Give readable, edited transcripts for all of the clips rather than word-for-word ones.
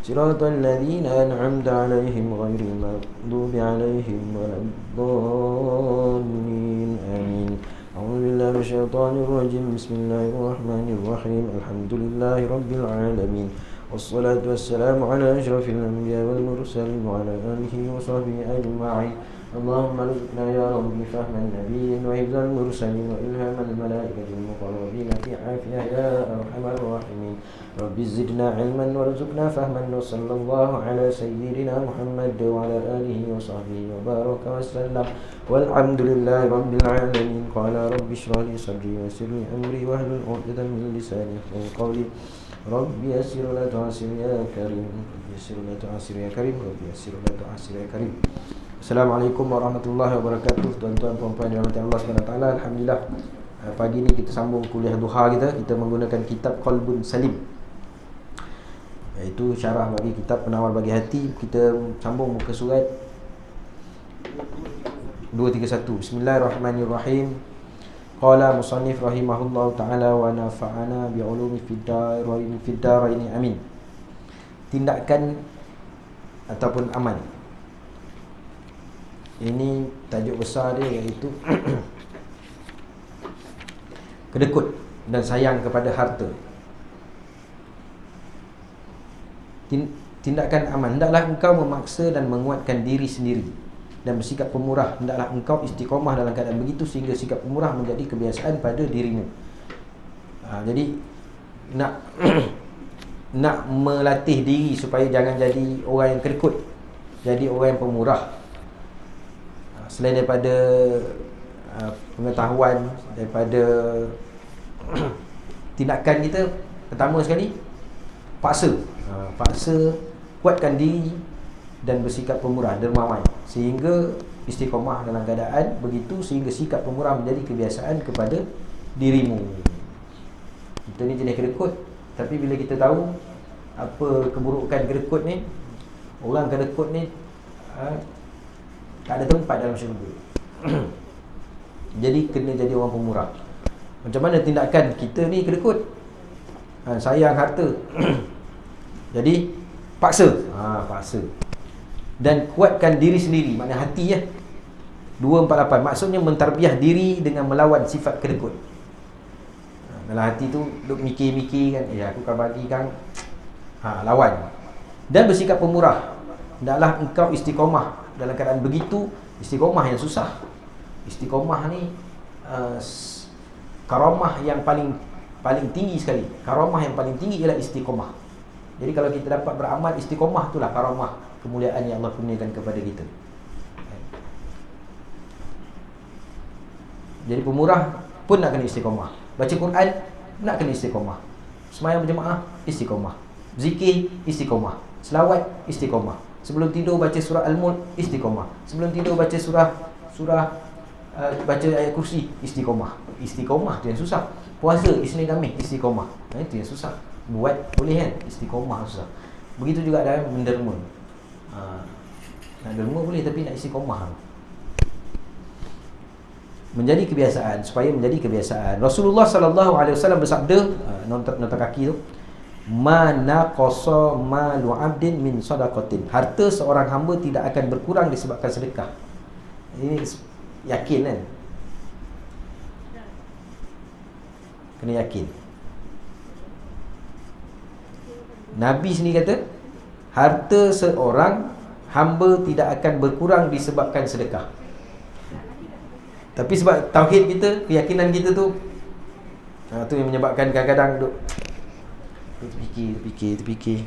صراط الذين أنعمت عليهم غير المغضوب عليهم ولا الضالين آمين. أعوذ بالله من الشيطان الرجيم. بسم الله الرحمن الرحيم. الحمد لله رب العالمين، والصلاة والسلام على أشرف الأنبياء والمرسلين وعلى آله وصحبه أجمعين. اللهم ارزقنا يا رب فهم النبيين وحفظ المرسلين وإلهام الملائكة المقربين في عافية يا أرحم الراحمين. رب زدنا علما وارزقنا فهما، وصلى الله على سيدنا محمد وعلى آله وصحبه وبارك وسلم، والحمد لله رب العالمين. قال رب اشرح لي صدري ويسر لي أمري واحلل عقدة من لساني يفقهوا قولي. رب يسر ولا تعسر يا كريم، رب يسر ولا تعسر يا كريم، رب يسر ولا تعسر يا كريم. Assalamualaikum warahmatullahi wabarakatuh. Tuan-tuan puan-puan dirahmati Allah SWT. Alhamdulillah, pagi ni kita sambung kuliah duha kita. Kita menggunakan kitab Qalbun Salim, iaitu syarah bagi kitab Penawar Bagi Hati. Kita sambung muka surat 231. Bismillahirrahmanirrahim. Qala musannif rahimahullahu ta'ala wa nafa'ana bi'ulumi fid darain amin. Tindakan ataupun amal. Ini tajuk besar dia, iaitu kedekut dan sayang kepada harta. Tindakan amal. Hendaklah engkau memaksa dan menguatkan diri sendiri dan bersikap pemurah. Hendaklah engkau istiqomah dalam keadaan begitu sehingga sikap pemurah menjadi kebiasaan pada dirimu. Jadi nak nak melatih diri supaya jangan jadi orang yang kedekut, jadi orang yang pemurah. Selain daripada pengetahuan, daripada tindakan kita, pertama sekali paksa kuatkan diri dan bersikap pemurah, dermawan, sehingga istiqomah dalam keadaan begitu sehingga sikap pemurah menjadi kebiasaan kepada dirimu. Kita ni jenis kedekut, tapi bila kita tahu apa keburukan kedekut ni, orang kedekut ni tak ada tempat dalam syurga. Jadi kena jadi orang pemurah. Macam mana tindakan kita ni kedekut, sayang harta. Jadi paksa, paksa. Dan kuatkan diri sendiri, maknanya hati ya. 248 maksudnya mentarbiah diri dengan melawan sifat kedekut. Dalam hati tu duk mikir-mikir kan, aku akan bagi kan, lawan. Dan bersikap pemurah. Hendaklah engkau istiqomah dalam keadaan begitu. Istiqomah yang susah. Istiqomah ni karamah yang paling tinggi sekali. Karamah yang paling tinggi ialah istiqomah. Jadi kalau kita dapat beramal istiqomah, itulah karamah, kemuliaan yang Allah kurniakan kepada kita. Jadi pemurah pun nak kena istiqomah. Baca Quran nak kena istiqomah. Sembahyang berjemaah istiqomah. Zikir istiqomah. Selawat istiqomah. Sebelum tidur baca surah Al-Mulk istiqomah. Sebelum tidur baca baca ayat kursi istiqomah. Istiqomah tu yang susah. Puasa Isnin Khamis istiqomah. Itu yang susah. Buat boleh kan, istiqomah susah. Begitu juga dalam menderma. Nak derma boleh, tapi nak istiqomah. Menjadi kebiasaan, supaya menjadi kebiasaan. Rasulullah SAW bersabda, nota kaki tu, mana qasa malu 'abdin min sadaqatin. Harta seorang hamba tidak akan berkurang disebabkan sedekah. Ini yakin kan? Kena yakin. Nabi sendiri kata, harta seorang hamba tidak akan berkurang disebabkan sedekah. Tapi sebab tauhid kita, keyakinan kita tu, tu yang menyebabkan kadang-kadang duk terfikir.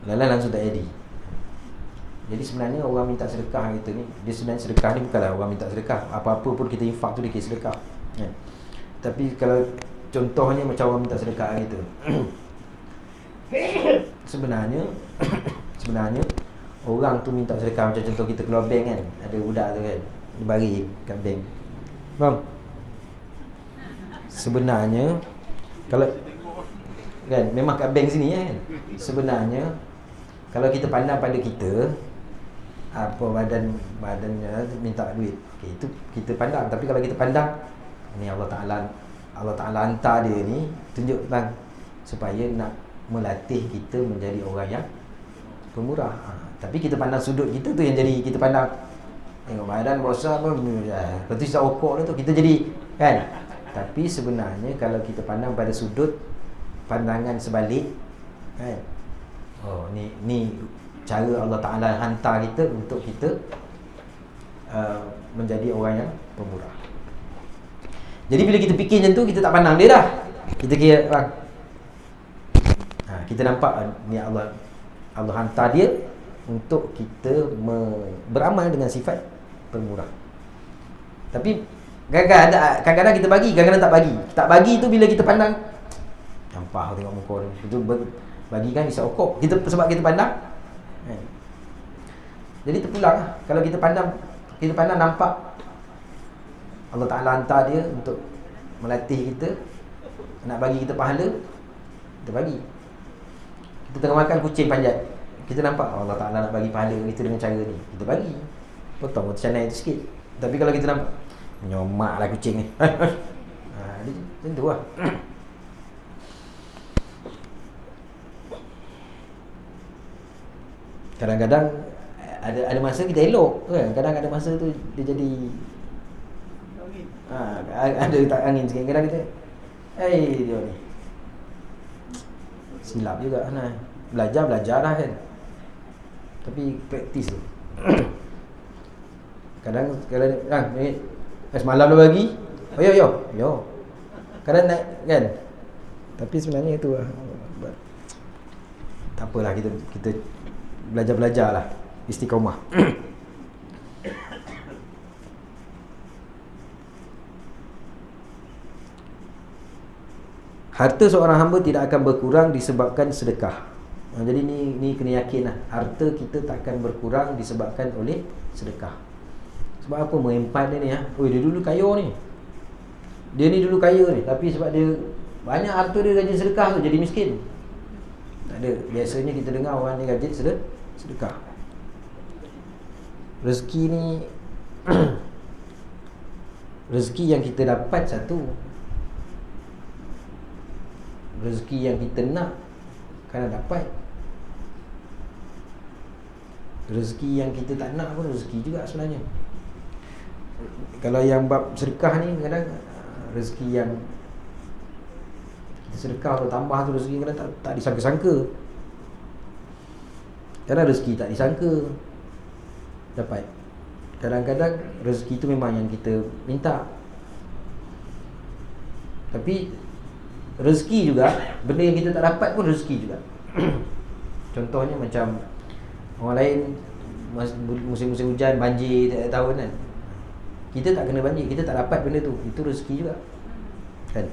Lala langsung tak jadi. Jadi sebenarnya orang minta sedekah kita ni, dia sebenarnya sedekah ni bukanlah orang minta sedekah. Apa-apa pun kita infak tu dia kira sedekah. Tapi kalau contohnya macam orang minta sedekah kita, sebenarnya orang tu minta sedekah. Macam contoh kita keluar bank kan, ada budak tu kan, dia bagi kat bank. Faham? Sebenarnya kalau kan, memang kat bank sini kan, sebenarnya kalau kita pandang pada kita, apa badannya minta duit, okay, itu kita pandang. Tapi kalau kita pandang, ni Allah Ta'ala Allah Ta'ala hantar dia ni tunjuk bang, supaya nak melatih kita menjadi orang yang pemurah. Tapi kita pandang sudut kita tu yang jadi, kita pandang tengok badan besar pun, lepas tu sisa okok tu kita jadi kan. Tapi sebenarnya kalau kita pandang pada sudut pandangan sebalik kan, oh ni cara Allah Ta'ala hantar kita untuk kita menjadi orang yang pemurah. Jadi bila kita fikir macam tu, kita tak pandang dia dah. Kita kira bang, kita nampak ni Allah hantar dia untuk kita beramal dengan sifat pemurah. Tapi kadang-kadang kita bagi, kadang-kadang tak bagi. Tak bagi tu bila kita pandang, nampak tengok muka dia, itu bagi kan isap okok. Sebab kita pandang jadi terpulang. Kalau kita pandang nampak Allah Ta'ala hantar dia untuk melatih kita, nak bagi kita pahala, kita bagi. Kita tengah makan kucing panjat, kita nampak Allah Ta'ala nak bagi pahala kita dengan cara ni, kita bagi, potong roti canai tu sikit. Tapi kalau kita nampak menyomak lah kucing ni macam tu lah. Kadang-kadang ada masa kita elok kan, kadang ada masa tu dia jadi ada tak angin sikit. Kadang kita dia ni silap juga kan. Belajar lah kan, tapi praktis tu kadang ni semalam dah bagi, yo kadang naik kan. Tapi sebenarnya itu lah, tak apalah, kita belajar lah, istiqomah. Harta seorang hamba tidak akan berkurang disebabkan sedekah. Jadi ni kena yakin lah, harta kita tak akan berkurang disebabkan oleh sedekah. Sebab apa? Mengimpan dia ni dia dulu kaya ni, dia ni dulu kaya ni, tapi sebab dia banyak harta dia rajin sedekah tu jadi miskin. Tak ada. Biasanya kita dengar orang ni rajin sedekah. Rezeki ni rezeki yang kita dapat satu, rezeki yang kita nak kena dapat. Rezeki yang kita tak nak pun rezeki juga sebenarnya. Kalau yang bab sedekah ni, kadang rezeki yang kita sedekah atau tambah tu, rezeki kadang tak disangka-sangka. Kadang rezeki tak disangka dapat. Kadang-kadang rezeki tu memang yang kita minta. Tapi rezeki juga, benda yang kita tak dapat pun rezeki juga. Contohnya macam orang lain musim-musim hujan, banjir tiap tahun kan, kita tak kena banjir, kita tak dapat benda tu, itu rezeki juga kan.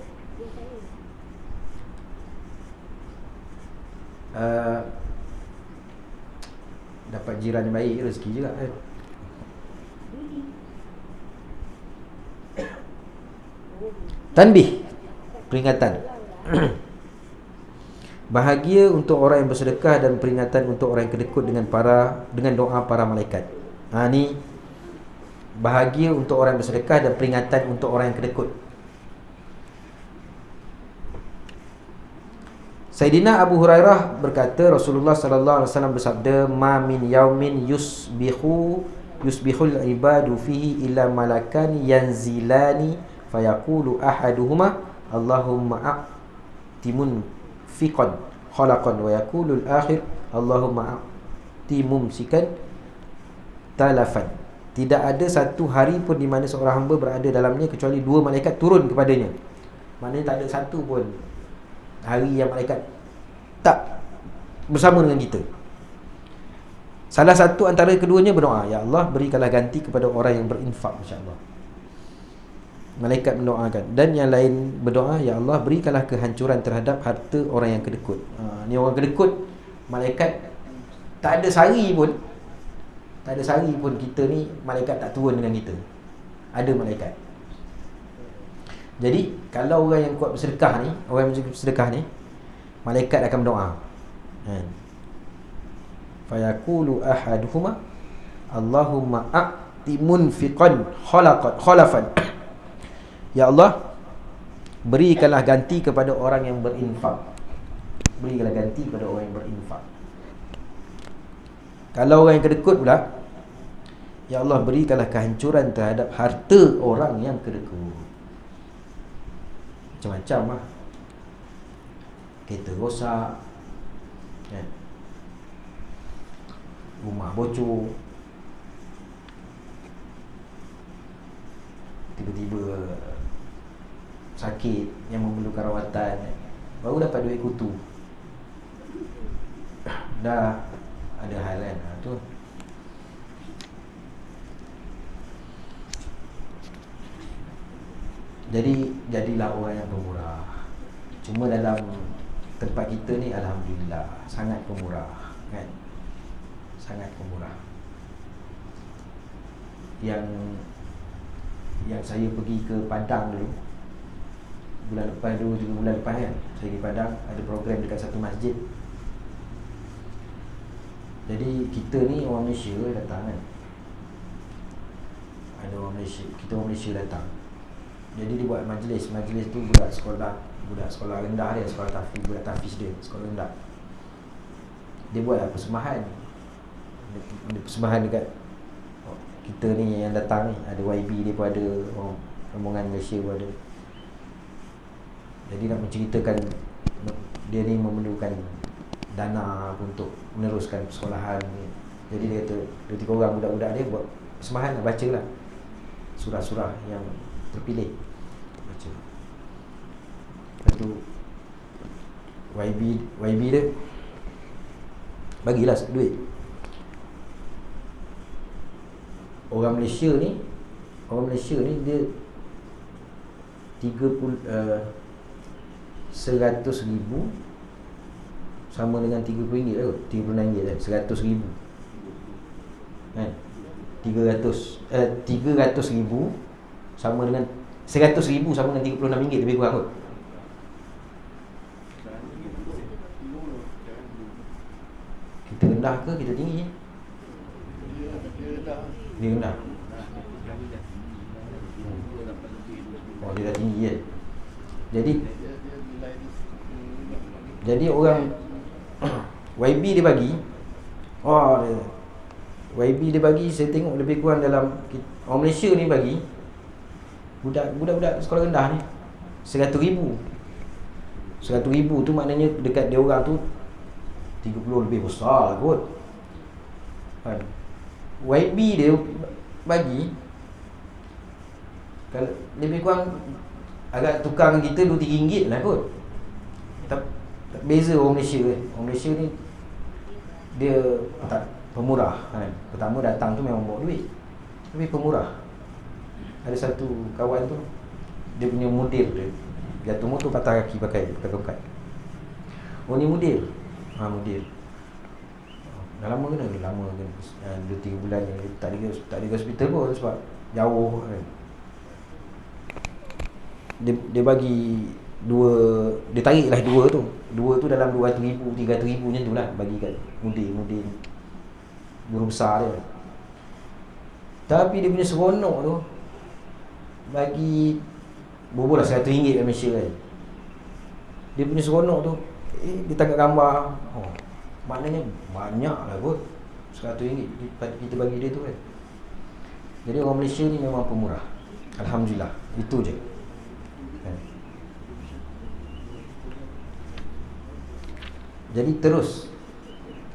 Dapat jiran yang baik, rezeki juga kan. Tanbih, peringatan. Bahagia untuk orang yang bersedekah dan peringatan untuk orang yang kedekut dengan doa para malaikat. Ni bahagia untuk orang yang bersedekah dan peringatan untuk orang yang kedekut. Sayyidina Abu Hurairah berkata, Rasulullah sallallahu alaihi wasallam bersabda, "Ma min yaumin yusbihul ibadu fihi illa malakani yanzilani fayaqulu ahaduhuma Allahumma a'timun fiqan khalaqan wa yaqulu al-akhir Allahumma a'timum sikan talafan." Tidak ada satu hari pun di mana seorang hamba berada dalamnya kecuali dua malaikat turun kepadanya. Maknanya tak ada satu pun hari yang malaikat tak bersama dengan kita. Salah satu antara keduanya berdoa, "Ya Allah, berikanlah ganti kepada orang yang berinfak," insya-Allah. Malaikat mendoakan. Dan yang lain berdoa, "Ya Allah, berikanlah kehancuran terhadap harta orang yang kedekut." Ni orang kedekut, malaikat tak ada sehari pun kita ni malaikat tak turun dengan kita. Ada malaikat. Jadi kalau orang yang kuat bersedekah ni, malaikat akan berdoa. Fayaqulu ahaduhuma Allahumma a'ti munfiqan khalafan. Ya Allah, berikanlah ganti kepada orang yang berinfak. Berikanlah ganti kepada orang yang berinfak. Kalau orang yang kedekut pula, ya Allah, berikanlah kehancuran terhadap harta orang yang kedekut. Macam-macam lah. Kereta rosak, kan? Rumah bocor, tiba-tiba sakit yang memerlukan rawatan, baru dapat duit kutu, dah ada hal kan. Tu jadi jadilah orang yang pemurah. Cuma dalam tempat kita ni, alhamdulillah, sangat pemurah, kan? Sangat pemurah. Yang saya pergi ke Padang dulu, bulan lepas, 2-3 bulan lepas kan, saya pergi Padang, ada program dekat satu masjid. Jadi kita ni orang Malaysia datang kan, ada orang Malaysia, kita orang Malaysia datang. Jadi dia buat majlis tu budak sekolah rendah dia, sekolah tahfiz, budak tahfiz dia, sekolah rendah. Dia buat persembahan. Dia persembahan dekat kita ni yang datang ni, ada YB dia pun ada, rombongan Malaysia pun ada. Jadi nak menceritakan dia ni memerlukan dana untuk meneruskan persekolahan ni. Jadi dia kata 2-3 orang budak-budak dia buat persembahan, bacalah surah-surah yang terpilih, baca. Lepas tu YB dia bagilah duit. Orang Malaysia ni dia 100,000 sama dengan RM30 lah, RM36 lah, 100,000 kan? 300,000 sama dengan 100,000 sama dengan RM36, lebih kurang kot. Kita rendah ke kita tinggi? Dia rendah. Oh, dia dah tinggi kan? Jadi orang YB dia bagi, YB dia bagi, saya tengok lebih kurang dalam, orang Malaysia ni bagi budak-budak sekolah rendah ni 100,000. 100,000 tu maknanya dekat dia orang tu 30 lebih besar lah kot. YB dia bagi, kalau lebih kurang agak tukar dengan kita RM2-3 lah kot. Tak beza orang Malaysia kan. Orang Malaysia ni dia tak pemurah kan. Pertama datang tu memang bawa duit, tapi pemurah. Ada satu kawan tu, dia punya model dia jatuh motor patah kaki pakai tongkat. Oh, ni model. Model. Dah lama kena? Lama kena. 2-3 bulan ni tak ada hospital pun sebab jauh kan. Dia bagi dia tariklah dua tu dalam 200,000, 300,000 macam tu lah, bagi kat model guru besar dia. Tapi dia punya seronok tu, bagi berapa lah, RM100 kat Malaysia kan. Dia punya seronok tu, dia tangkap gambar, maknanya banyak lah kot, RM100 kita bagi dia tu kan. Jadi orang Malaysia ni memang pemurah, alhamdulillah. Itu je kan? Jadi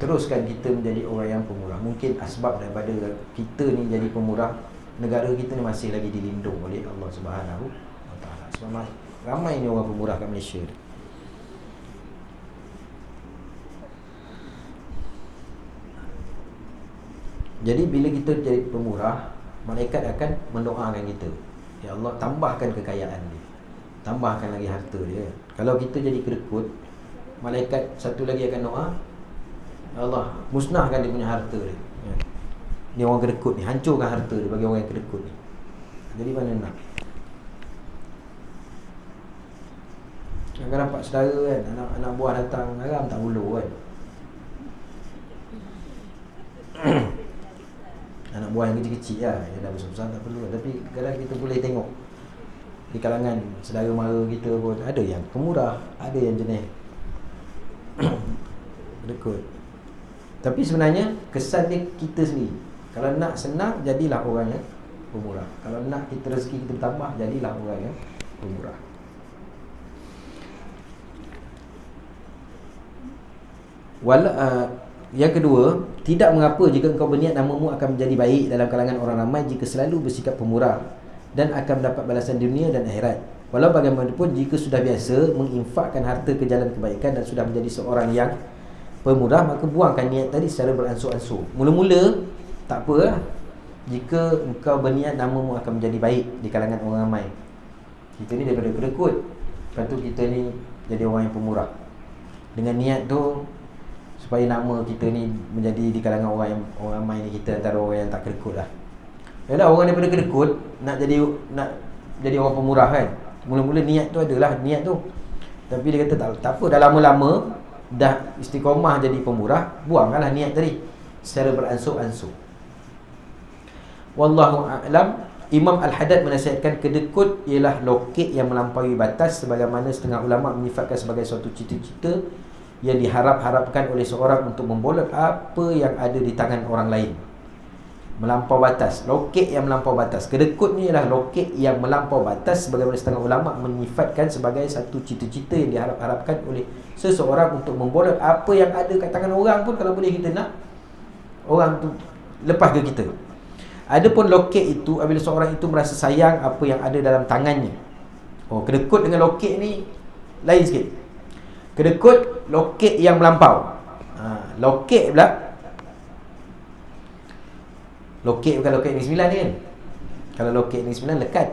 teruskan kita menjadi orang yang pemurah. Mungkin asbab daripada kita ni jadi pemurah, negara kita ni masih lagi dilindung oleh Allah Subhanahu Wa Taala. Sebab ramai ni orang pemurah kat Malaysia. Jadi bila kita jadi pemurah, malaikat akan mendoakan kita, ya Allah, tambahkan kekayaan dia, tambahkan lagi harta dia. Kalau kita jadi kedekut, malaikat satu lagi akan doa, ya Allah, musnahkan dia punya harta dia. Ni orang kedekut ni, hancurkan harta dia bagi orang yang kedekut ni. Jadi mana nak? Jangan nampak saudara kan, anak buah datang haram tak ulu kan. Anak buah yang kecil-kecil lah, yang dah besar-besar tak perlu. Tapi kadang kita boleh tengok di kalangan saudara mara kita pun ada yang pemurah, ada yang jenis kedekut. Tapi sebenarnya kesan dia kita sendiri. Kalau nak senang, jadilah orang yang pemurah. Kalau nak kita rezeki kita bertambah, jadilah orang yang pemurah. Yang kedua, tidak mengapa jika engkau berniat namamu akan menjadi baik dalam kalangan orang ramai jika selalu bersikap pemurah dan akan mendapat balasan dunia dan akhirat. Walau bagaimanapun, jika sudah biasa menginfakkan harta ke jalan kebaikan dan sudah menjadi seorang yang pemurah, maka buangkan niat tadi secara beransur-ansur. Mula-mula tak apalah jika engkau berniat namamu akan menjadi baik di kalangan orang ramai. Kita ni daripada kedekut, lepas tu kita ni jadi orang yang pemurah. Dengan niat tu supaya nama kita ni menjadi di kalangan orang ramai ni, kita antara orang yang tak kedekut lah. Yalah, orang daripada kedekut nak jadi orang pemurah kan. Mula-mula niat tu adalah niat tu. Tapi dia kata tak apa, dah lama-lama dah istiqamah jadi pemurah, buanglah niat tadi secara beransur-ansur. Wallahu a'lam. Imam Al-Haddad menasihatkan kedekut ialah lokek yang melampaui batas, sebagaimana setengah ulama menyifatkan sebagai suatu cita-cita yang diharap-harapkan oleh seorang untuk membolot apa yang ada di tangan orang lain. Melampau batas, lokek yang melampau batas. Kedekut ni ialah lokek yang melampau batas, sebagaimana setengah ulama menyifatkan sebagai satu cita-cita yang diharap-harapkan oleh seseorang untuk membolot apa yang ada kat tangan orang pun, kalau boleh kita nak orang tu lepas ke kita. Adapun lokek itu apabila seorang itu merasa sayang apa yang ada dalam tangannya. Kedekut dengan lokek ni lain sikit. Kedekut lokek yang melampau. Lokek pula, lokek bukan lokek Negeri Sembilan ni kan. Kalau lokek Negeri Sembilan lekat.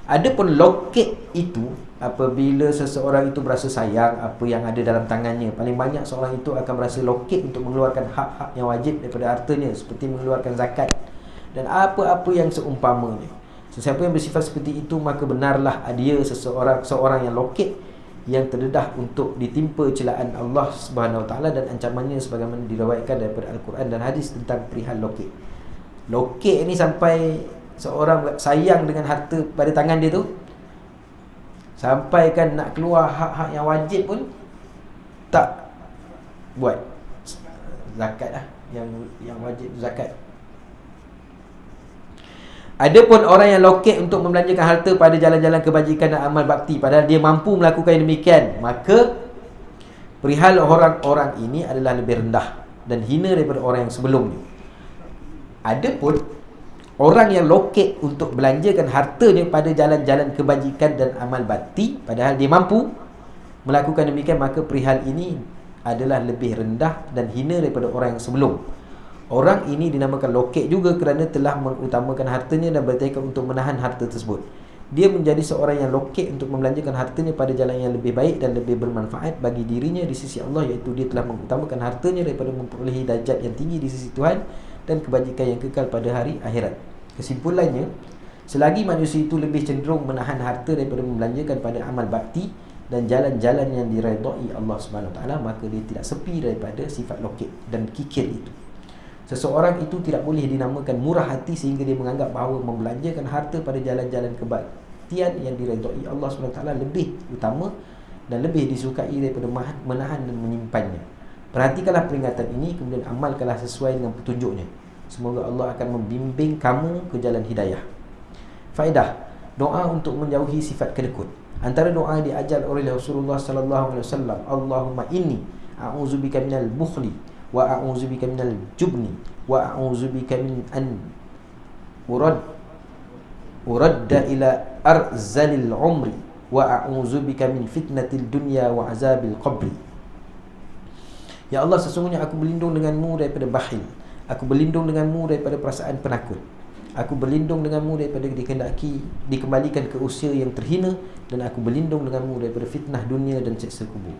Adapun lokek itu apabila seseorang itu berasa sayang apa yang ada dalam tangannya. Paling banyak seorang itu akan berasa lokek untuk mengeluarkan hak-hak yang wajib daripada hartanya, seperti mengeluarkan zakat dan apa-apa yang seumpamanya. Sesiapa yang bersifat seperti itu, maka benarlah dia seorang yang lokek, yang terdedah untuk ditimpa celaan Allah Subhanahu Wa Taala dan ancamannya, sebagaimana diriwayatkan daripada Al-Quran dan hadis tentang perihal lokek. Lokek ni sampai seorang sayang dengan harta pada tangan dia tu, sampai kan nak keluar hak-hak yang wajib pun tak buat zakat lah, yang wajib zakat. Adapun orang yang lokek untuk membelanjakan harta pada jalan-jalan kebajikan dan amal bakti, padahal dia mampu melakukan yang demikian, maka perihal orang-orang ini adalah lebih rendah dan hina daripada orang yang sebelumnya. Adapun orang yang lokek untuk belanjakan hartanya pada jalan-jalan kebajikan dan amal bakti, padahal dia mampu melakukan demikian, maka perihal ini adalah lebih rendah dan hina daripada orang yang sebelum. Orang ini dinamakan lokek juga kerana telah mengutamakan hartanya dan bertekad untuk menahan harta tersebut. Dia menjadi seorang yang lokek untuk membelanjakan hartanya pada jalan yang lebih baik dan lebih bermanfaat bagi dirinya di sisi Allah, iaitu dia telah mengutamakan hartanya daripada memperolehi darjat yang tinggi di sisi Tuhan dan kebajikan yang kekal pada hari akhirat. Kesimpulannya, selagi manusia itu lebih cenderung menahan harta daripada membelanjakan pada amal bakti dan jalan-jalan yang diredai Allah Subhanahu Wa Taala, maka dia tidak sepi daripada sifat lokek dan kikir itu. Seseorang itu tidak boleh dinamakan murah hati sehingga dia menganggap bahawa membelanjakan harta pada jalan-jalan kebaktian yang diredai Allah SWT lebih utama dan lebih disukai daripada menahan dan menyimpannya. Perhatikanlah peringatan ini, kemudian amalkanlah sesuai dengan petunjuknya. Semoga Allah akan membimbing kamu ke jalan hidayah. Faedah, doa untuk menjauhi sifat kedekut. Antara doa yang diajar oleh Rasulullah SAW, Allahumma inni a'udzubika minal bukhli wa a'udzubika minal jubni wa a'udzubika min an uradda ila arzalil umri wa a'udzubika min fitnatil dunya wa azabil qabri. Ya Allah, sesungguhnya aku berlindung denganmu daripada bakhil, aku berlindung denganmu daripada perasaan penakut, aku berlindung denganmu daripada dikembalikan ke usia yang terhina, dan aku berlindung denganmu daripada fitnah dunia dan siksa kubur.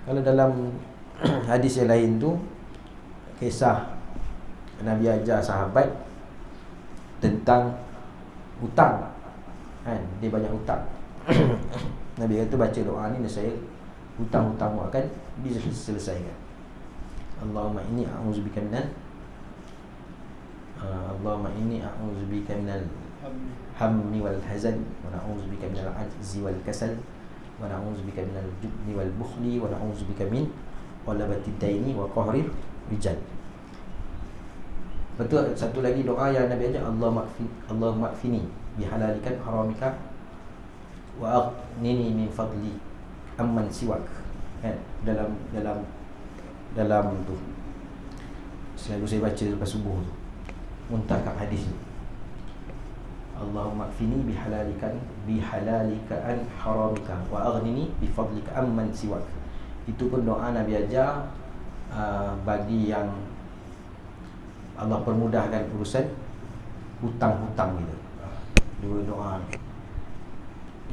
Kalau dalam hadis yang lain tu, kisah Nabi ajar sahabat tentang hutang kan, dia banyak hutang. Nabi kata baca doa ni, saya hutang-hutangmu akan diselesaikan. Allahumma inni a'udzubika minal hammi wal hazan, wa na'udzubika minal ajzi wal kasal, wa na'udzubika minal jubni wal bukhli, wa na'udzubika min qalabatid daini wa qahrir rijal. Betul. Satu lagi doa yang Nabi ajar, Allahumma kfini bihalalikan haramika wa aghnini min fadli amman siwak. Kan? Dalam tu selalu saya baca lepas subuh tu, muntakab hadis tu. Allahumma kfini bihalalika an haramika wa aghnini bi fadlika amman siwak. Itu pun doa Nabi ajar bagi yang Allah permudahkan urusan hutang-hutang gitu. Dua doa ni.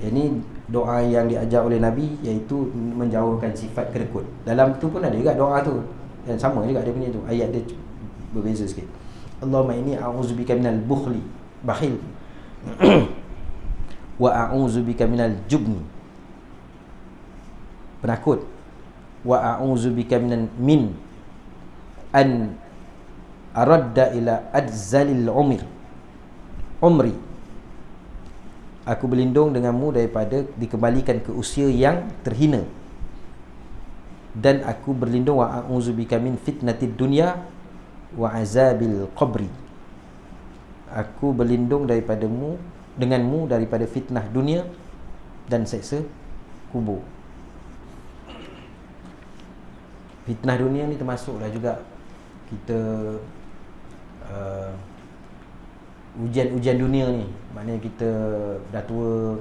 Ini doa yang diajar oleh Nabi, iaitu menjauhkan sifat kedekut. Dalam tu pun ada juga doa tu, dan sama juga dia punya tu. Ayat dia berbeza sikit. Allahumma inni a'udzubika minal bukhli, bakhil, wa a'udzubika minal jubni, penakut, wa a'udzubika min an aradda ila adzalil umri. Aku berlindung denganmu daripada dikembalikan ke usia yang terhina, dan aku berlindung wa a'udzubika min fitnatid dunya wa azabil qabri. Aku berlindung denganmu daripada fitnah dunia dan seksa kubur. Fitnah dunia ni termasuklah juga kita ujian dunia ni. Maknanya kita dah tua,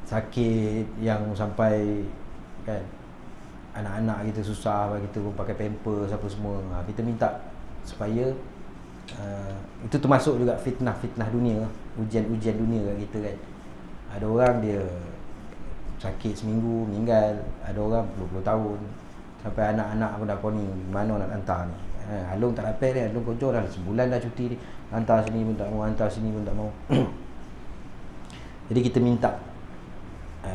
sakit yang sampai kan anak-anak kita susah, kita pun pakai pampers apa semua. Kita minta supaya itu termasuk juga fitnah dunia, ujian dunia kat kita kan. Ada orang dia sakit seminggu meninggal, ada orang 20 tahun, sampai anak-anak pun dah poning mana nak hantar ni. Alung tak dapat dia, alung kocor dah sebulan dah cuti ni, hantar sini pun tak mau, hantar sini pun tak mau. Jadi kita minta,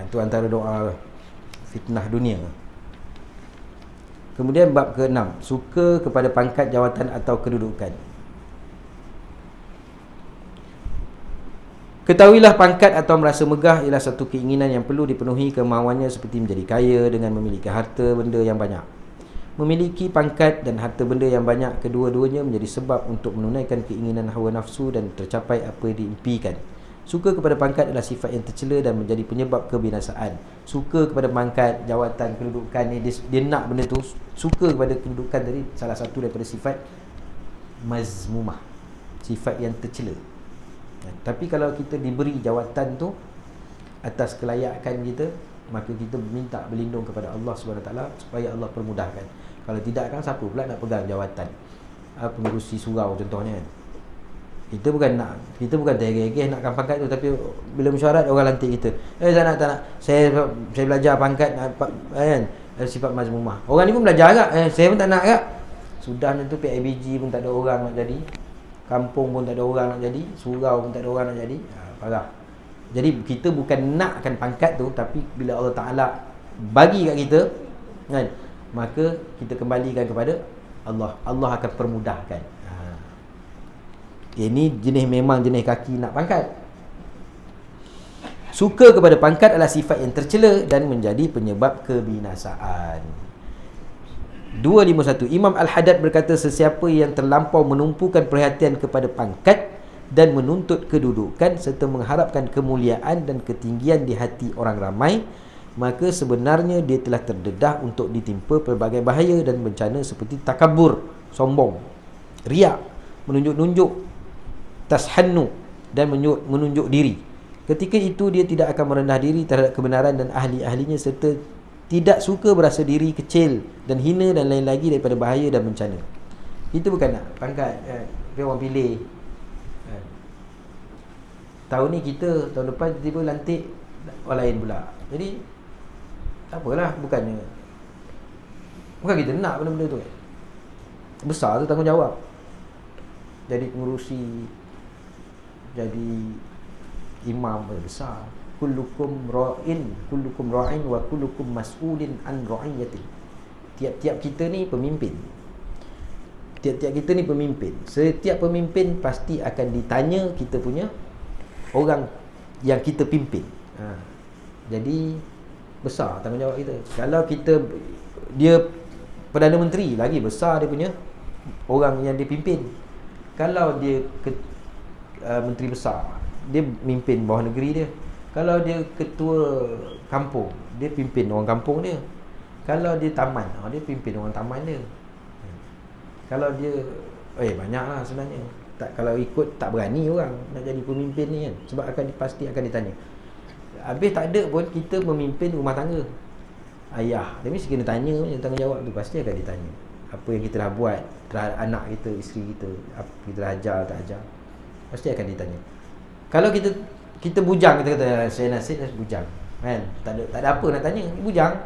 itu antara doa fitnah dunia. Kemudian bab ke-6, suka kepada pangkat, jawatan atau kedudukan. Ketahuilah pangkat atau merasa megah ialah satu keinginan yang perlu dipenuhi kemahuannya, seperti menjadi kaya dengan memiliki harta benda yang banyak. Memiliki pangkat dan harta benda yang banyak, kedua-duanya menjadi sebab untuk menunaikan keinginan hawa nafsu dan tercapai apa yang diimpikan. Suka kepada pangkat adalah sifat yang tercela dan menjadi penyebab kebinasaan. Suka kepada pangkat, jawatan, kedudukan ni, dia nak benda tu. Suka kepada kedudukan tadi salah satu daripada sifat mazmumah, sifat yang tercela. Tapi kalau kita diberi jawatan tu atas kelayakan kita, maka kita minta berlindung kepada Allah SWT supaya Allah permudahkan. Kalau tidak kan siapa pula nak pegang jawatan pengurusi surau contohnya kan. Kita bukan tergegeh nakkan pangkat tu, tapi bila mesyuarat orang lantik kita, tak nak saya belajar pangkat kan, sifat mazmumah. Orang ni pun belajar agak, saya pun tak nak agak. Sudah tu PIBG pun tak ada orang nak jadi, kampung pun tak ada orang nak jadi, surau pun tak ada orang nak jadi. Parah. Jadi kita bukan nakkan pangkat tu, tapi bila Allah Ta'ala bagi kat kita kan, maka kita kembalikan kepada Allah. Allah akan permudahkan. Ini memang jenis kaki nak pangkat. Suka kepada pangkat adalah sifat yang tercela dan menjadi penyebab kebinasaan. 251. Imam Al-Haddad berkata, sesiapa yang terlampau menumpukan perhatian kepada pangkat dan menuntut kedudukan serta mengharapkan kemuliaan dan ketinggian di hati orang ramai, maka sebenarnya dia telah terdedah untuk ditimpa pelbagai bahaya dan bencana seperti takabur, sombong, riak, menunjuk-nunjuk, tashannu dan menunjuk diri. Ketika itu dia tidak akan merendah diri terhadap kebenaran dan ahli-ahlinya, serta tidak suka berasa diri kecil dan hina dan lain lagi daripada bahaya dan bencana. Itu bukan nak pangkat, dia orang pilih. Tahun ni kita, tahun depan tiba-tiba lantik orang lain pula. Jadi tak apalah, bukan kita nak benda-benda tu. Besar tu tanggungjawab. Jadi pengurusi, jadi imam besar. Kullukum ra'in wa kullukum mas'ulin an ra'iyyati. Tiap-tiap kita ni pemimpin. tiap-tiap kita ni pemimpin. Setiap pemimpin pasti akan ditanya kita punya orang yang kita pimpin. Jadi besar tanggungjawab kita. Kalau dia Perdana Menteri, lagi besar dia punya orang yang dia pimpin. Kalau dia menteri besar, dia mimpin bawah negeri dia. Kalau dia ketua kampung, dia pimpin orang kampung dia. Kalau dia taman, dia pimpin orang taman dia. Kalau dia banyaklah sebenarnya. Kalau ikut tak berani orang nak jadi pemimpin ni kan, sebab pasti akan ditanya. Habis tak ada pun kita memimpin rumah tangga. Ayah, dia mesti kena tanya tanggungjawab tu, pasti akan ditanya. Apa yang kita dah buat terhadap anak kita, isteri kita, apa kita dah ajar tak ajar, pasti akan ditanya. Kalau kita bujang, kita kata saya nasib bujang, kan? Tak ada apa nak tanya, bujang.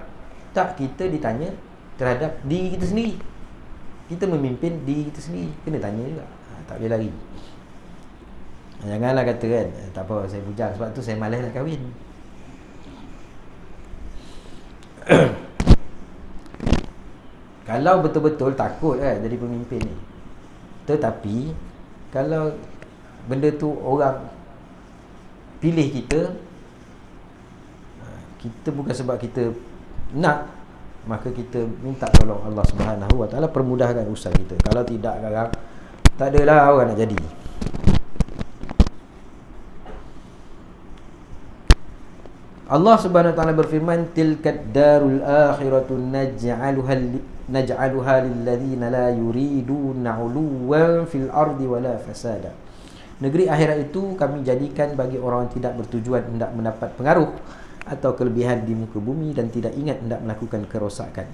Tak, kita ditanya terhadap diri kita sendiri. Kita memimpin diri kita sendiri, kena tanya juga. Tak boleh lari. Janganlah kata kan, tak apa saya bujang, sebab tu saya malas nak kahwin. Kalau betul-betul takut kan jadi pemimpin ni. Tetapi kalau benda tu orang pilih kita bukan sebab kita nak, maka kita minta tolong Allah Subhanahu Wa Taala permudahkan usaha kita. Kalau tidak sekarang tak adalah orang nak jadi. Allah Subhanahu Wa Taala berfirman, tilkad darul akhiratu naj'aluha lil ladzina la yuriduna 'uluwan fil ardi wala fasada. Negeri akhirat itu kami jadikan bagi orang yang tidak bertujuan hendak mendapat pengaruh atau kelebihan di muka bumi dan tidak ingat hendak melakukan kerosakan.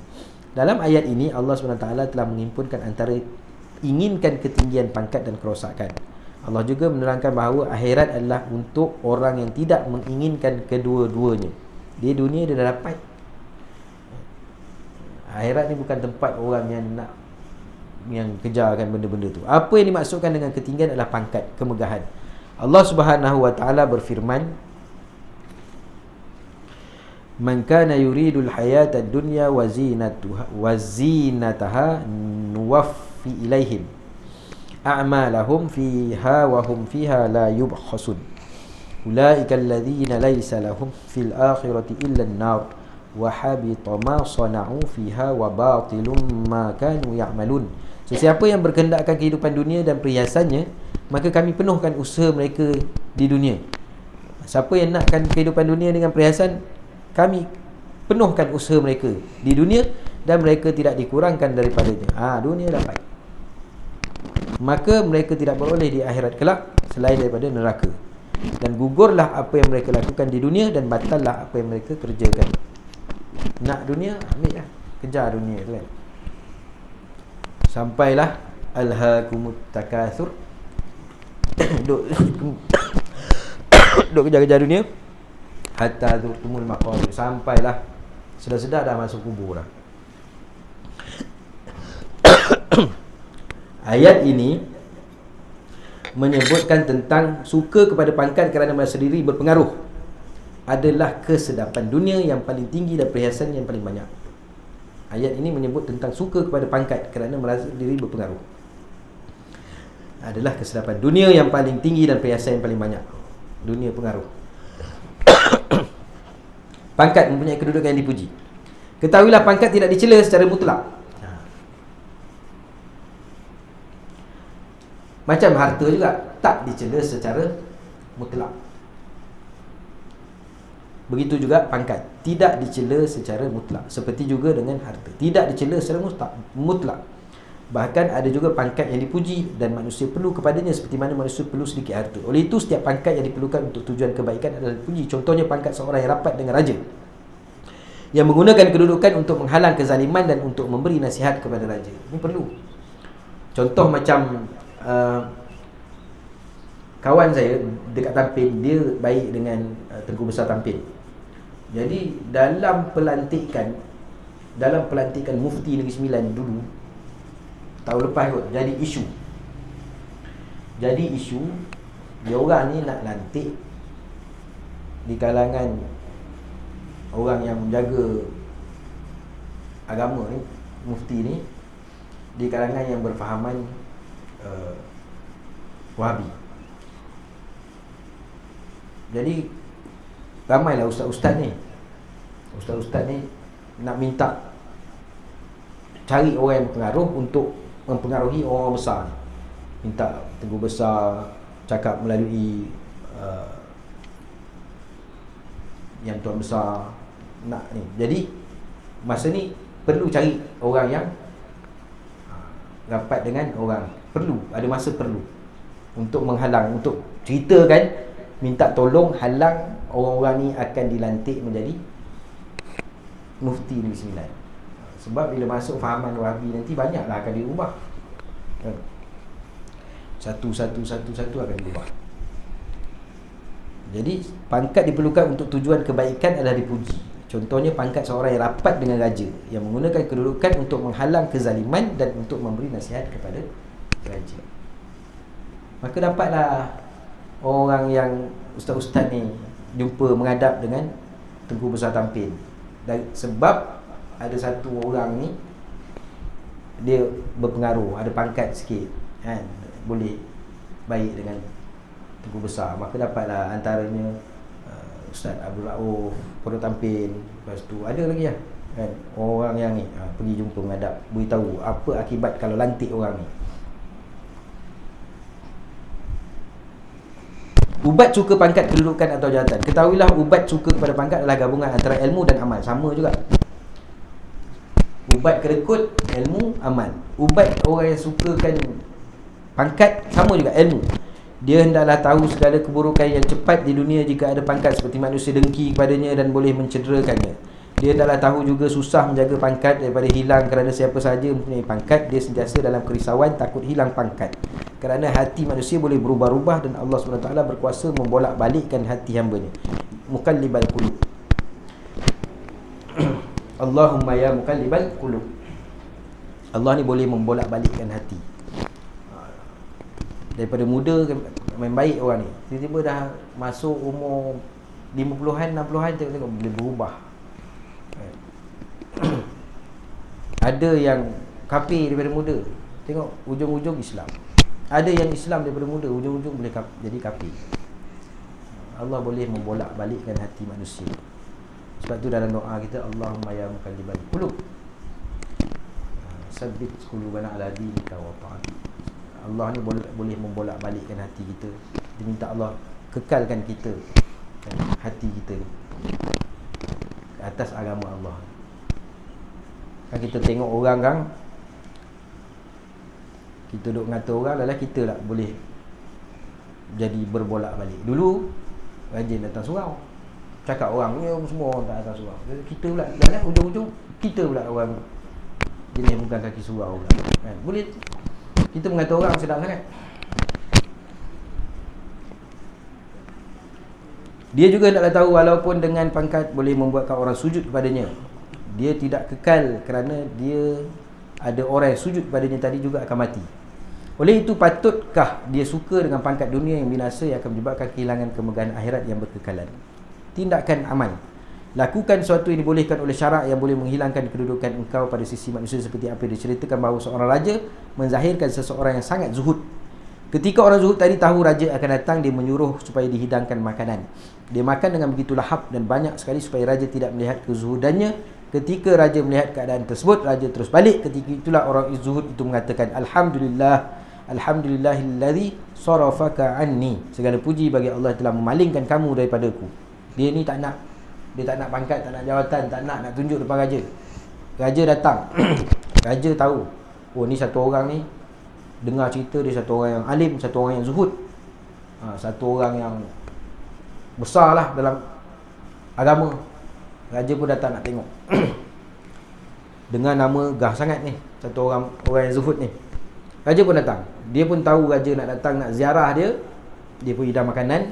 Dalam ayat ini Allah Subhanahu Wa Taala telah menghimpunkan antara inginkan ketinggian pangkat dan kerosakan. Allah juga menerangkan bahawa akhirat adalah untuk orang yang tidak menginginkan kedua-duanya. Di dunia dia dah dapat. Akhirat ni bukan tempat orang yang kejarkan benda-benda tu. Apa yang dimaksudkan dengan ketinggian adalah pangkat, kemegahan. Allah Subhanahu Wa Taala berfirman, man kana yuridul hayata ad-dunya wa zinataha nuwaffi ilaihim a'malahum fiha wa hum fiha la yubkhasun ulaika alladhina laysa lahum fil akhirati illa an-nar wa habita ma sana'u fiha wa batilum ma kanu ya'malun. Sesiapa yang berkehendakkan kehidupan dunia dan perhiasannya, maka kami penuhkan usaha mereka di dunia. Siapa yang nakkan kehidupan dunia dengan perhiasan, kami penuhkan usaha mereka di dunia dan mereka tidak dikurangkan daripadanya. Dunia dapat, maka mereka tidak beroleh di akhirat kelak selain daripada neraka. Dan gugurlah apa yang mereka lakukan di dunia dan batallah apa yang mereka kerjakan. Nak dunia, ambil lah, kejar dunia tu kan. Sampailah alhaakumut takatsur. Duk kejar-kejar dunia hatta zurtumul maqabir, sampailah sedar-sedar dah masuk kubur dah. Ayat ini menyebutkan tentang suka kepada pangkat kerana merasa diri berpengaruh adalah kesedapan dunia yang paling tinggi dan perhiasan yang paling banyak. Ayat ini menyebut tentang suka kepada pangkat kerana merasa diri berpengaruh adalah kesedapan dunia yang paling tinggi dan perhiasan yang paling banyak. Dunia pengaruh. Pangkat mempunyai kedudukan yang dipuji. Ketahuilah pangkat tidak dicela secara mutlak. Macam harta juga tak dicela secara mutlak. Begitu juga pangkat tidak dicela secara mutlak. Seperti juga dengan harta, tidak dicela secara mutlak. Bahkan ada juga pangkat yang dipuji dan manusia perlu kepadanya seperti mana manusia perlu sedikit harta. Oleh itu setiap pangkat yang diperlukan untuk tujuan kebaikan adalah dipuji. Contohnya pangkat seorang yang rapat dengan raja, yang menggunakan kedudukan untuk menghalang kezaliman dan untuk memberi nasihat kepada raja. Ini perlu. Contoh macam kawan saya dekat Tampin, dia baik dengan Tengku Besar Tampin. Jadi dalam pelantikan Mufti Negeri Sembilan dulu, tahun lepas kot, jadi isu dia orang ni nak lantik di kalangan orang yang menjaga agama ni, mufti ni, di kalangan yang berfahaman Wahabi. Jadi ramailah ustaz-ustaz ni nak minta cari orang yang berpengaruh untuk mempengaruhi orang besar ni. Minta tegur besar cakap melalui yang tuan besar nak ni. Jadi masa ni perlu cari orang yang rapat dengan orang, ada masa perlu untuk menghalang, untuk ceritakan, minta tolong halang orang-orang ni akan dilantik menjadi mufti Negeri Sembilan. Sebab bila masuk fahaman Wahabi nanti banyaklah akan diubah. Satu akan diubah. Jadi pangkat diperlukan untuk tujuan kebaikan adalah dipuji. Contohnya pangkat seorang yang rapat dengan raja, yang menggunakan kedudukan untuk menghalang kezaliman dan untuk memberi nasihat kepada raja. Maka dapatlah orang yang ustaz-ustaz ni jumpa menghadap dengan Tengku Besar Tampin. Dan sebab ada satu orang ni dia berpengaruh, ada pangkat sikit kan, boleh baik dengan Tengku Besar. Maka dapatlah antaranya Ustaz Abdul Rauf Pondok Tampin. Lepas tu ada lagi lah kan, orang yang ni pergi jumpa menghadap, beritahu apa akibat kalau lantik orang ni. Ubat suka pangkat, kedudukan atau jawatan. Ketahuilah ubat suka kepada pangkat adalah gabungan antara ilmu dan amal. Sama juga. Ubat kerekut, ilmu, amal. Ubat orang yang sukakan pangkat, sama juga, ilmu. Dia hendaklah tahu segala keburukan yang cepat di dunia jika ada pangkat, seperti manusia dengki kepadanya dan boleh mencederakannya. Dia hendaklah tahu juga susah menjaga pangkat daripada hilang, kerana siapa sahaja mempunyai pangkat, dia sentiasa dalam kerisauan, takut hilang pangkat. Kerana hati manusia boleh berubah-ubah dan Allah SWT berkuasa membolak-balikkan hati hamba-Nya. Muqallibal qulub. Allahumma ya muqallibal qulub. Allah ni boleh membolak-balikkan hati. Daripada muda main baik orang ni, tiba-tiba dah masuk umur 50-an, 60-an, tengok boleh berubah. Ada yang kafir daripada muda, tengok ujung-ujung Islam. Ada yang Islam daripada muda, ujung-ujung boleh jadi kafir. Allah boleh membolak-balikkan hati manusia. Sebab tu dalam doa kita, Allahumma ya muqallibal qulub, sabbit qulubana ala dinika wa ta'atik. Allah ni boleh membolak-balikkan hati kita. Kita minta Allah kekalkan kita, hati kita ni ke atas agama Allah. Kan kita tengok orang kan, kita duk ngata orang, lalah kita lah boleh jadi berbolak-balik. Dulu rajin datang surau, cakap orang ni semua orang tak datang surau. Kita pula lalah ujung-ujung kita pula orang jenis bukan kaki surau pula kan. Boleh kita mengata orang sedap sangat. Dia juga hendaklah tahu walaupun dengan pangkat boleh membuatkan orang sujud kepadanya, dia tidak kekal, kerana dia ada orang yang sujud kepadanya tadi juga akan mati. Oleh itu patutkah dia suka dengan pangkat dunia yang binasa, yang akan menyebabkan kehilangan kemegahan akhirat yang berkekalan. Tindakan amal. Lakukan sesuatu yang dibolehkan oleh syarak yang boleh menghilangkan kedudukan engkau pada sisi manusia, seperti apa yang diceritakan bahawa seorang raja menzahirkan seseorang yang sangat zuhud. Ketika orang zuhud tadi tahu raja akan datang, dia menyuruh supaya dihidangkan makanan. Dia makan dengan begitu lahap dan banyak sekali supaya raja tidak melihat kezuhudannya. Ketika raja melihat keadaan tersebut, raja terus balik. Ketika itulah orang zuhud itu mengatakan, Alhamdulillah, Alhamdulillahilladzi sarafaka anni. Segala puji bagi Allah telah memalingkan kamu daripadaku. Dia ni tak nak pangkat, tak nak jawatan, tak nak tunjuk depan raja. Raja datang. Raja tahu, oh ni satu orang ni, dengar cerita dia satu orang yang alim, satu orang yang zuhud, satu orang yang besar lah dalam agama. Raja pun datang nak tengok. Dengan nama gah sangat ni, satu orang yang zuhud ni. Raja pun datang. Dia pun tahu raja nak datang, nak ziarah dia. Dia pun hidang makanan.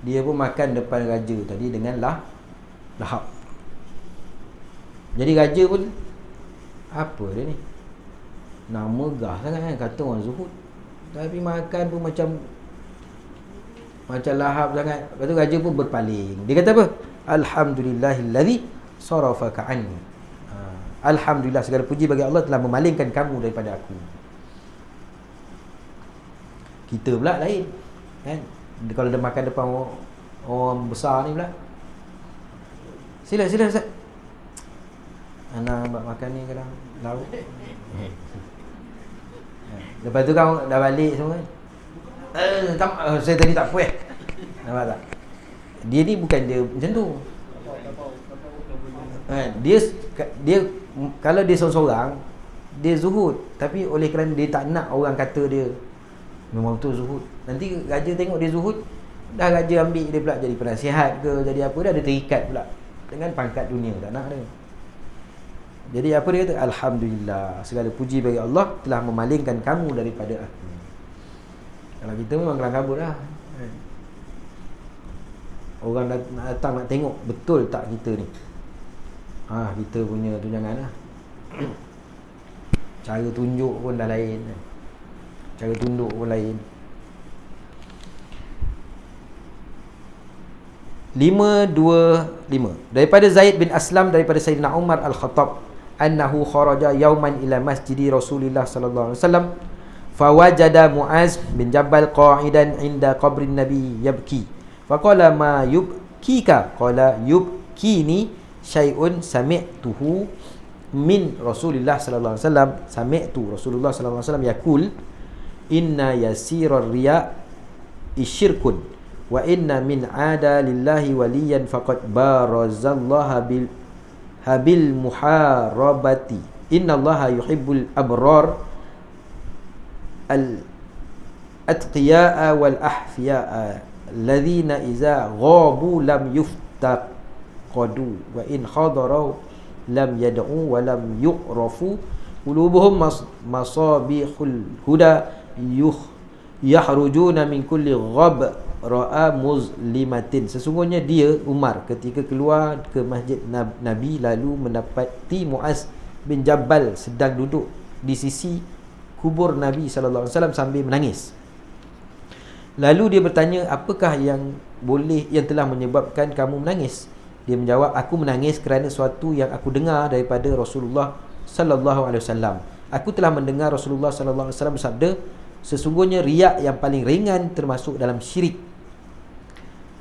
Dia pun makan depan raja tadi dengan lahap. Jadi raja pun, apa dia ni, nama gah sangat kan, kata orang zuhud, tapi makan pun macam lahap sangat. Lepas tu raja pun berpaling. Dia kata apa? Alhamdulillahilladzi sarafaka anni. Alhamdulillah, segala puji bagi Allah telah memalingkan kamu daripada aku. Kita pula lain kan, kalau dia makan depan orang besar ni pula, sila Ustaz, anak buat makan ni kadang lauk. Lepas tu kau dah balik semua kan, saya tadi tak puas. Nampak tak? Dia ni bukan dia macam tu. Dia kalau dia seorang-seorang, dia zuhud, tapi oleh kerana dia tak nak orang kata dia memang betul zuhud. Nanti raja tengok dia zuhud, dah raja ambil dia pula jadi penasihat ke, jadi apa, dah ada terikat pula dengan pangkat dunia, tak nak dia. Jadi apa dia kata? Alhamdulillah, segala puji bagi Allah telah memalingkan kamu daripada aku. Kalau kita memang kelang kabut lah. Orang datang nak tengok betul tak kita ni. Kita punya tu janganlah. Cara tunjuk pun dah lain, cara tunduk pun lain. 525 daripada Zaid bin Aslam daripada Sayyidina Umar Al-Khattab annahu kharaja yawman ila masjidi Rasulillah sallallahu alaihi wasallam fawajada Muaz bin Jabal qa'idan inda qabrin Nabi yabki faqala ma yubkika qala yubkini syai'un sami'tuhu min Rasulillah sallallahu alaihi wasallam sami'tu Rasulullah sallallahu alaihi wasallam yaqul inna yasirar riya isyirkun wa inna min ada lillahi waliyan faqad barazallaha bil muharabati innallaha yuhibbul abrar al atqiya'a wal ahfiya'a alladhina iza ghabu lam yuftaqadu wa in khadaraw lam yad'u wa lam yu'rafu qulubuhum masabihul huda yahrujuna min kulli ra'a muzlimatin. Sesungguhnya dia Umar ketika keluar ke masjid Nabi lalu mendapati Muaz bin Jabal sedang duduk di sisi kubur Nabi sallallahu alaihi wasallam sambil menangis. Lalu dia bertanya, apakah yang telah menyebabkan kamu menangis? Dia menjawab, aku menangis kerana sesuatu yang aku dengar daripada Rasulullah sallallahu alaihi wasallam. Aku telah mendengar Rasulullah sallallahu alaihi wasallam bersabda, sesungguhnya riak yang paling ringan termasuk dalam syirik.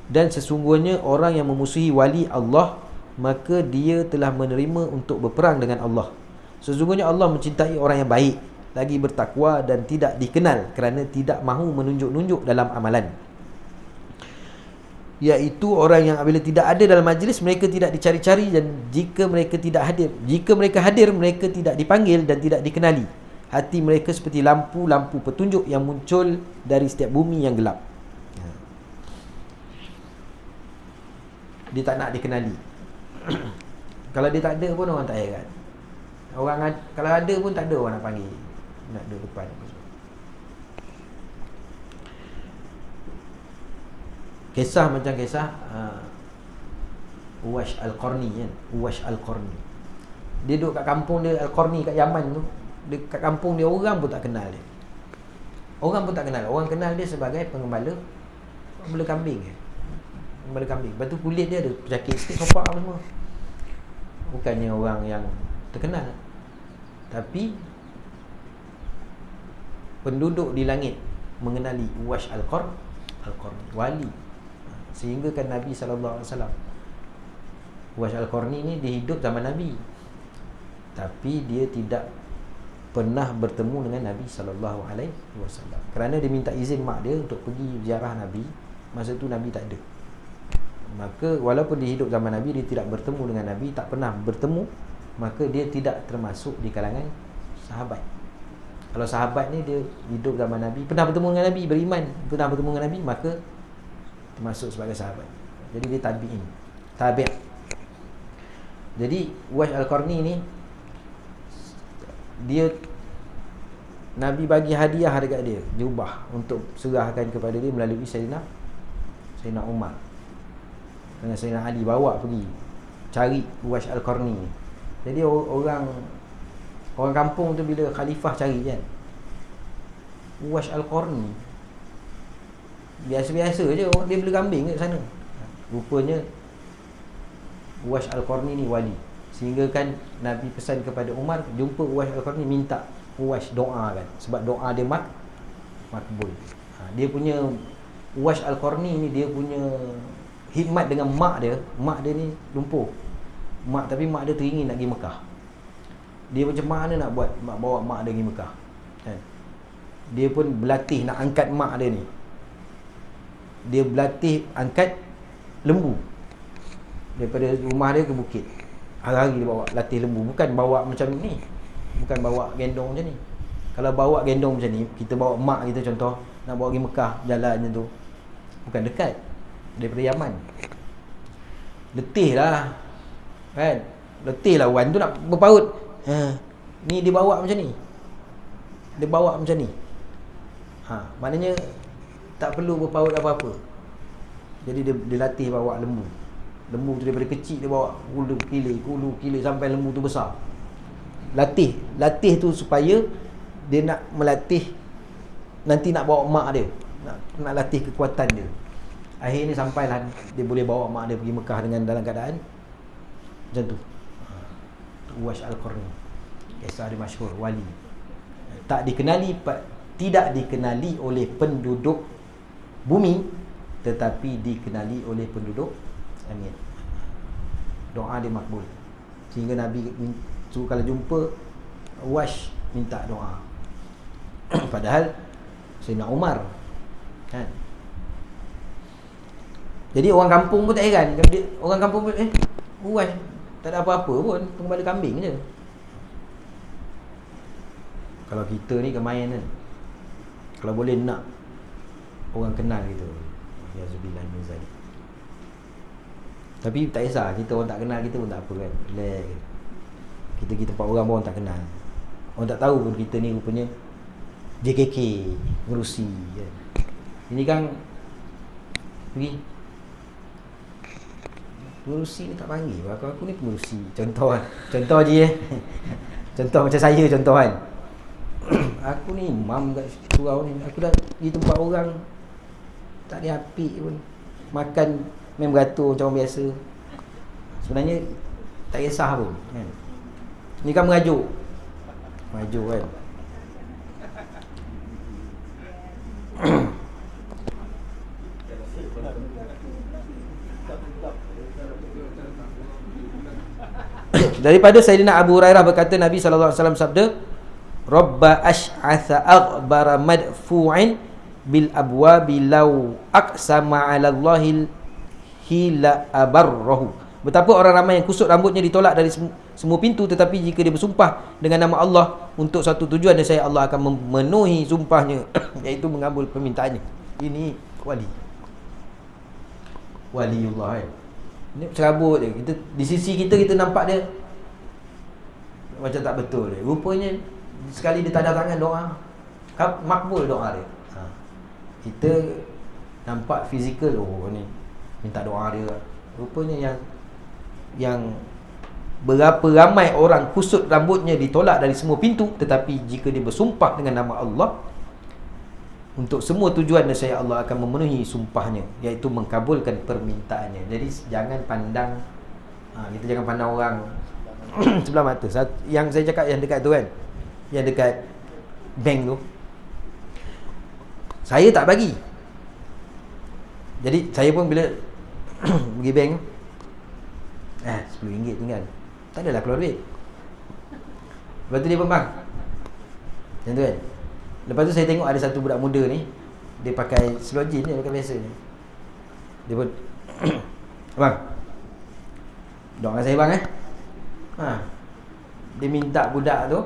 Dan sesungguhnya orang yang memusuhi wali Allah, maka dia telah menerima untuk berperang dengan Allah. Sesungguhnya Allah mencintai orang yang baik, lagi bertakwa dan tidak dikenal kerana tidak mahu menunjuk-nunjuk dalam amalan, iaitu orang yang apabila tidak ada dalam majlis mereka tidak dicari-cari, dan jika mereka hadir mereka tidak dipanggil dan tidak dikenali. Hati mereka seperti lampu-lampu petunjuk yang muncul dari setiap bumi yang gelap. Dia tak nak dikenali. Kalau dia tak ada pun orang tak heran. Kalau ada pun tak ada orang nak panggil, nak duduk depan. Kisah macam kisah Uwash Al-Qarni kan. Uwash Al-Qarni, dia duduk kat kampung dia Al-Qarni kat Yaman tu. Dia kat kampung dia, orang pun tak kenal dia. Orang kenal dia sebagai pengembala kambing. Pengembala kambing. Lepas tu kulit dia ada penyakit sikit, sopak semua. Bukannya orang yang terkenal, tapi penduduk di langit mengenali Uwash Al-Qarni, wali. Sehingga kan Nabi sallallahu alaihi wasallam, Uwash Al-Qarni ni dia hidup zaman Nabi, tapi dia tidak pernah bertemu dengan Nabi sallallahu alaihi wasallam kerana dia minta izin mak dia untuk pergi ziarah Nabi. Masa tu Nabi tak ada. Maka walaupun dia hidup zaman Nabi, dia tidak bertemu dengan Nabi, tak pernah bertemu, maka dia tidak termasuk di kalangan sahabat. Kalau sahabat ni dia hidup zaman Nabi, pernah bertemu dengan Nabi, beriman, pernah bertemu dengan Nabi, maka termasuk sebagai sahabat. Jadi dia tabi'. Jadi Uwash Al-Qarni ni, dia Nabi bagi hadiah dekat dia, jubah untuk serahkan kepada dia melalui Sayyidina Umar. Dengan Sayyidina Ali bawa pergi cari Uwash Al-Qarni. Jadi orang kampung tu bila khalifah cari kan, Uwash Al-Qarni biasa-biasa je, dia beli kambing kat sana. Rupanya Uwash Al-Qarni ni wali. Sehingga kan Nabi pesan kepada Umar, jumpa Uwais Al-Qarni, minta Uwais doa kan, sebab doa dia makbul. Dia punya Uwais Al-Qarni ni, dia punya khidmat dengan mak dia. Mak dia ni lumpuh, tapi mak dia teringin nak pergi Mekah. Dia macam mana nak buat bawa mak dia pergi Mekah kan? Dia pun berlatih nak angkat mak dia ni. Dia berlatih angkat lembu daripada rumah dia ke bukit. Hari-hari dia bawa latih lembu. Bukan bawa macam ni, bukan bawa gendong macam ni. Kalau bawa gendong macam ni, kita bawa mak kita contoh nak bawa pergi Mekah, jalan macam tu bukan dekat, daripada Yaman. Letih lah kan, letih lah wan tu nak berpaut. Ni dia bawa macam ni, dia bawa macam ni. Maknanya tak perlu berpaut apa-apa. Jadi dia latih bawa lembu. Lembu tu daripada kecil dia bawa hulu kilir sampai lembu tu besar. Latih tu supaya dia nak melatih nanti nak bawa mak dia, nak latih kekuatan dia. Akhirnya sampailah dia boleh bawa mak dia pergi Mekah dengan dalam keadaan macam tu. Uwais Al-Qarni, kisah dia masyhur, wali. Tidak dikenali oleh penduduk bumi, tetapi dikenali oleh penduduk langit. Doa dia makbul. Sehingga Nabi kalau jumpa Uwais minta doa. Padahal Sayyidina Umar kan. Jadi orang kampung pun tak heran. Orang kampung pun Uwais tak ada apa-apa pun, gembala kambing je. Kalau kita ni kemain kan, kalau boleh nak orang kenal kita, Yazubillah min zalik. Tapi tak kisah, kita orang tak kenal kita pun tak apa kan. Relax. Kita pergi tempat orang pun orang tak kenal. Orang tak tahu pun kita ni rupanya JKK, pengerusi kan. Ini kan pergi pengerusi ni tak panggil, aku ni pengerusi. Contoh je contoh macam saya contoh kan. Aku ni imam kat surau ni, aku dah pergi tempat orang tak ada apik pun, makan main beratur macam orang biasa. Sebenarnya tak kisah pun kan. Ni kan merajuk kan. Daripada Sayyidina Abu Hurairah berkata, Nabi SAW sabda, Rabba ash'atha aghbara madfu'in bil abwabi law aqsama 'ala Allahil hila abarrahu. Betapa orang ramai yang kusut rambutnya ditolak dari semua pintu, tetapi jika dia bersumpah dengan nama Allah untuk satu tujuan, nescaya Allah akan memenuhi sumpahnya iaitu mengabul permintaannya. Ini waliullah kan. Ini serabut dia. Kita, di sisi kita nampak dia macam tak betul dia. Rupanya sekali dia tanda tangan doa, makbul doa dia. Kita nampak fizikal, ni minta doa dia. Rupanya yang berapa ramai orang kusut rambutnya ditolak dari semua pintu, tetapi jika dia bersumpah dengan nama Allah untuk semua tujuan, nescaya Allah akan memenuhi sumpahnya, iaitu mengkabulkan permintaannya. Jadi jangan pandang, kita jangan pandang orang sebelah mata. Yang saya cakap yang dekat tu kan, yang dekat bank tu, saya tak bagi. Jadi saya pun bila pergi bank tu, RM10 tinggal, tak adalah keluar duit. Lepas tu dia pun bang macam tu kan. Lepas tu saya tengok ada satu budak muda ni, dia pakai seluar jeans ni, pakai biasa ni. Dia pun bang, doakan saya bang dia minta budak tu,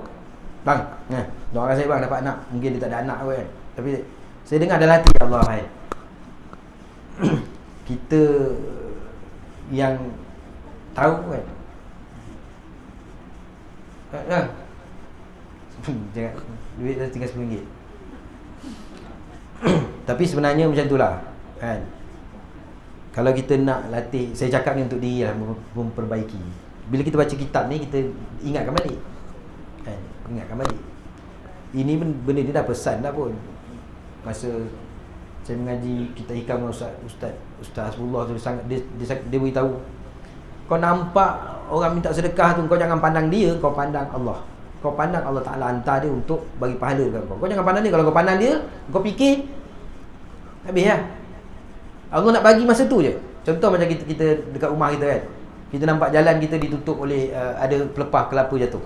bang doakan saya bang dapat anak. Mungkin dia tak ada anak kot kan, tapi saya dengar dalam hati, Allah hai, kita yang tahu kan, jangan duit dah tinggal RM10. Tapi sebenarnya macam itulah kan. Kalau kita nak latih, saya cakap ni untuk diri lah, memperbaiki. Bila kita baca kitab ni, kita ingatkan balik kan? Ingatkan balik. Ini benda dia dah pesan dah pun. Masa saya mengaji kitab hikam dengan Ustaz Hasbullah tu, dia beritahu, kau nampak orang minta sedekah tu, kau jangan pandang dia, kau pandang Allah. Kau pandang Allah Ta'ala hantar dia untuk bagi pahala dekat kau. Kau jangan pandang dia. Kalau kau pandang dia, kau fikir, habis lah. Allah nak bagi masa tu je. Contoh macam kita dekat rumah kita kan, kita nampak jalan kita ditutup oleh ada pelepah kelapa jatuh.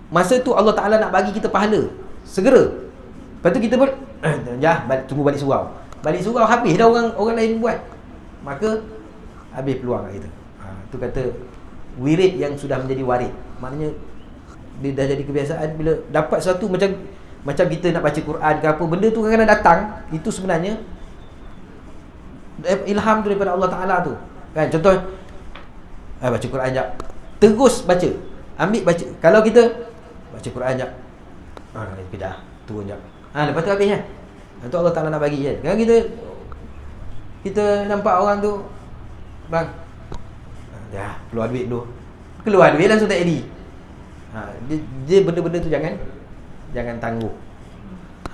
Masa tu Allah Ta'ala nak bagi kita pahala segera. Lepas tu kita pun tunggu balik surau. Balik surau habis dah orang lain buat, maka habis peluang kat kita. Tu kata wirid yang sudah menjadi warid. Maknanya dia dah jadi kebiasaan. Bila dapat sesuatu macam kita nak baca Quran ke apa, benda tu kadang-kadang datang, itu sebenarnya ilham tu daripada Allah Ta'ala tu kan. Contoh baca Quran jap, terus baca, ambil baca. Kalau kita baca Quran jap, dah turun jap, lepas tu habis kan. Itu Allah Ta'ala nak bagi kan. Kalau kita nampak orang tu, bang, dah keluar duit dulu, keluar duit langsung tak jadi. Dia benda-benda tu jangan tangguh.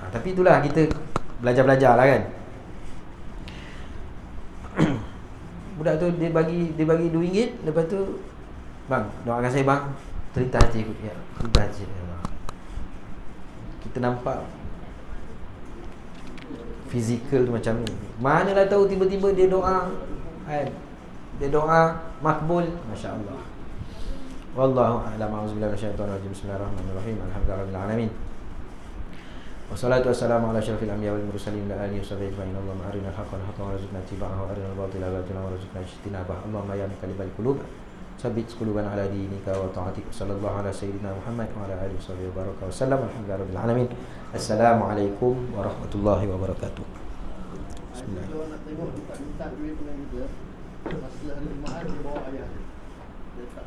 Tapi itulah kita belajar lah kan. Budak tu dia bagi RM2, lepas tu, bang, doakan saya bang, cerita hati aku. Ya, cerita hati. Kita nampak fizikal tu macam ni. Manalah tahu tiba-tiba dia doa kan. Dia doa makbul, masya-Allah. Wallahu a'lam. Auzubillahi minasyaitonir rajim. Bismillahirrahmanirrahim. Alhamdulillahirabbil alamin. Wassalatu wassalamu ala asyrafil anbiya wal mursalin wa alihi washabihi ajma'in. Allahumma arinal haqqal haqqan warzuqna ittiba'ahu wa arinal batila batilan warzuqna ijtinabah. Allahumma ya muqallibal qulub tsabbit qulubana ala dinika wa ta'atik. Sallallahu ala sayyidina Muhammad wa ala alihi washabihi wa baraka wasallam. Alhamdulillahirabbil alamin. Assalamualaikum warahmatullahi wabarakatuh. Bismillah. Kalau nak tengok minta duit dengan kita, masalah Jumaat di bawah ayat.